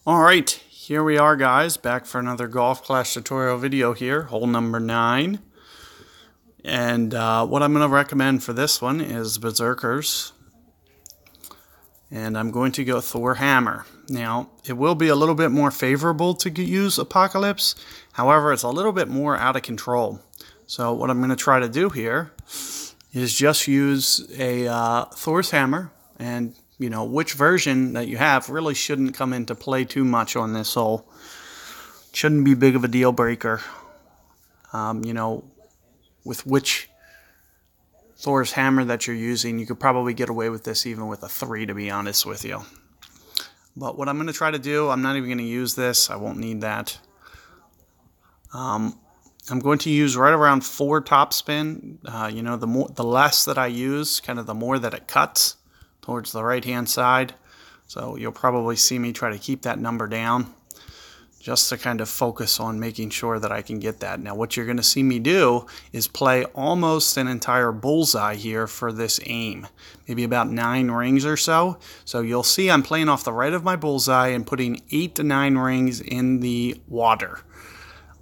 Alright, here we are guys, back for another Golf Clash tutorial video here, hole number 9. And what I'm going to recommend for this one is Berserkers. And I'm going to go Thor Hammer. Now, it will be a little bit more favorable to use Apocalypse, however, it's a little bit more out of control. So what I'm going to try to do here is just use a Thor's Hammer, and you know, which version that you have really shouldn't come into play too much on this hole. Shouldn't be big of a deal breaker. You know, with which Thor's Hammer that you're using, you could probably get away with this even with a 3, to be honest with you. But what I'm going to try to do, I'm not even going to use this. I won't need that. I'm going to use right around 4 topspin. You know, the less that I use, kind of the more that it cuts towards the right hand side. So you'll probably see me try to keep that number down just to kind of focus on making sure that I can get that. Now what you're going to see me do is play almost an entire bullseye here for this aim, maybe about 9 rings or so. So you'll see I'm playing off the right of my bullseye and putting 8 to 9 rings in the water.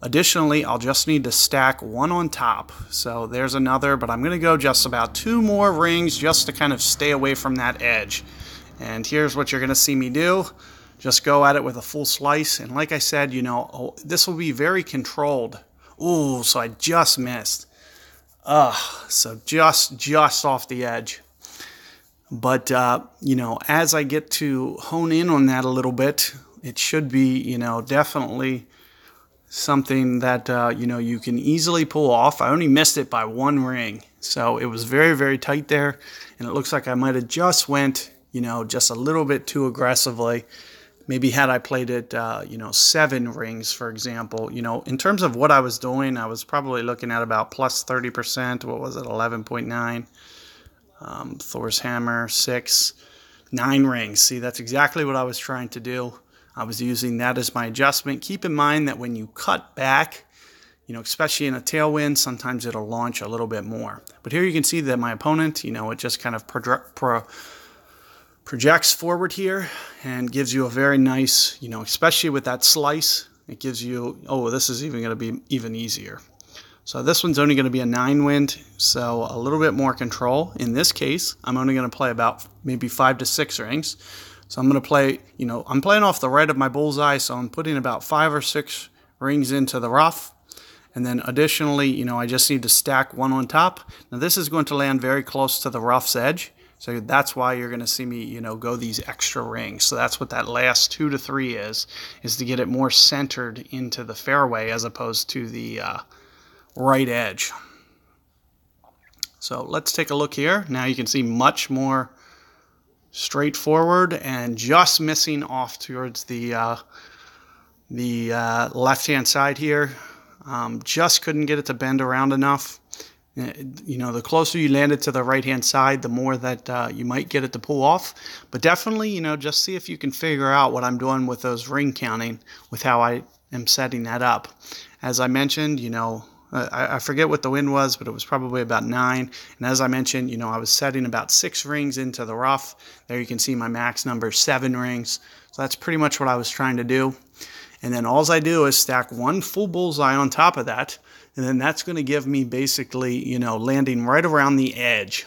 Additionally, I'll just need to stack 1 on top. So there's another, but I'm going to go just about 2 more rings just to kind of stay away from that edge. And here's what you're going to see me do. Just go at it with a full slice. And like I said, you know, this will be very controlled. Ooh, so I just missed. So just off the edge. But, you know, as I get to hone in on that a little bit, it should be, you know, definitely something that, you know, you can easily pull off. I only missed it by 1 ring. So it was very, very tight there. And it looks like I might have just went, you know, just a little bit too aggressively. Maybe had I played it, you know, 7 rings, for example. You know, in terms of what I was doing, I was probably looking at about plus 30%. What was it, 11.9? Thor's Hammer, 6. 9 rings. See, that's exactly what I was trying to do. I was using that as my adjustment. Keep in mind that when you cut back, you know, especially in a tailwind, sometimes it'll launch a little bit more. But here you can see that my opponent, you know, it just kind of projects forward here and gives you a very nice, you know, especially with that slice, it gives you, oh, this is even going to be even easier. So this one's only going to be a 9 wind, so a little bit more control. In this case, I'm only going to play about maybe 5 to 6 rings. So I'm going to play, you know, I'm playing off the right of my bullseye, so I'm putting about 5 or 6 rings into the rough. And then additionally, you know, I just need to stack 1 on top. Now this is going to land very close to the rough's edge. So that's why you're going to see me, you know, go these extra rings. So that's what that last 2 to 3 is to get it more centered into the fairway as opposed to the right edge. So let's take a look here. Now you can see much more straightforward and just missing off towards the left-hand side here. Just couldn't get it to bend around enough. You know, the closer you land it to the right-hand side, the more that you might get it to pull off. But definitely, you know, just see if you can figure out what I'm doing with those ring counting with how I am setting that up. As I mentioned, you know, I forget what the wind was, but it was probably about 9. And as I mentioned, you know, I was setting about 6 rings into the rough. There you can see my max number, 7 rings. So that's pretty much what I was trying to do. And then all I do is stack 1 full bullseye on top of that. And then that's going to give me basically, you know, landing right around the edge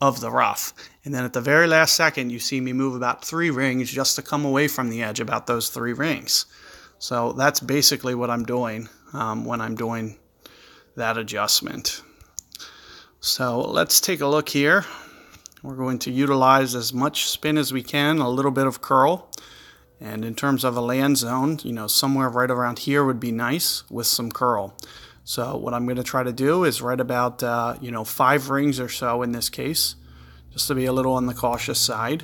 of the rough. And then at the very last second, you see me move about 3 rings just to come away from the edge about those 3 rings. So that's basically what I'm doing when I'm doing that adjustment. So let's take a look here. We're going to utilize as much spin as we can, a little bit of curl. And in terms of a land zone, you know, somewhere right around here would be nice with some curl. So what I'm going to try to do is right about, you know, 5 rings or so in this case, just to be a little on the cautious side.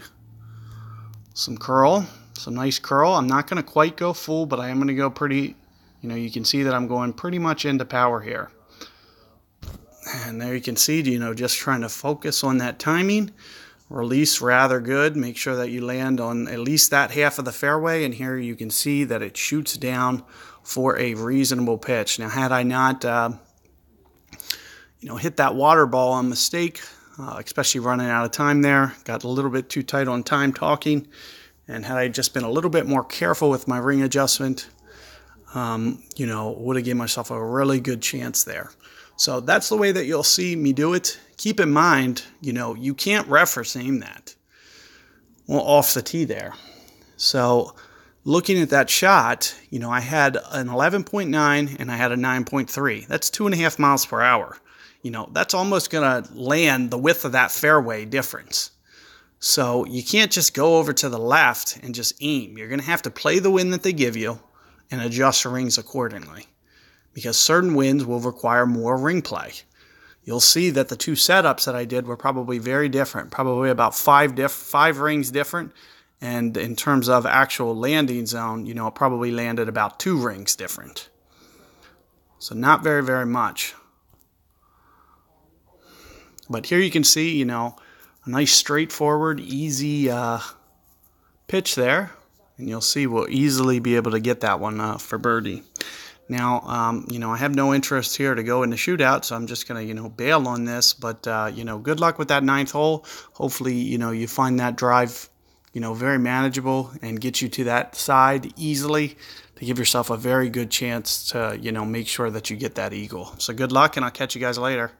Some curl, some nice curl. I'm not going to quite go full, but I am going to go pretty, you know, you can see that I'm going pretty much into power here. And there you can see, you know, just trying to focus on that timing. Release rather good. Make sure that you land on at least that half of the fairway. And here you can see that it shoots down for a reasonable pitch. Now, had I not, you know, hit that water ball on mistake, especially running out of time there, got a little bit too tight on time talking, And had I just been a little bit more careful with my ring adjustment, you know, would have given myself a really good chance there. So that's the way that you'll see me do it. Keep in mind, you know, you can't reference aim that off the tee there. So looking at that shot, you know, I had an 11.9 and I had a 9.3. That's 2.5 miles per hour. You know, that's almost going to land the width of that fairway difference. So you can't just go over to the left and just aim. You're going to have to play the wind that they give you and adjust your rings accordingly, because certain winds will require more ring play. You'll see that the two setups that I did were probably very different, probably about five rings different. And in terms of actual landing zone, you know, it probably landed about 2 rings different. So not very, very much. But here you can see, you know, a nice straightforward, easy pitch there. And you'll see we'll easily be able to get that one for birdie. Now, you know, I have no interest here to go in the shootout, so I'm just going to, you know, bail on this. But, you know, good luck with that 9th hole. Hopefully, you know, you find that drive, you know, very manageable and get you to that side easily to give yourself a very good chance to, you know, make sure that you get that eagle. So good luck, and I'll catch you guys later.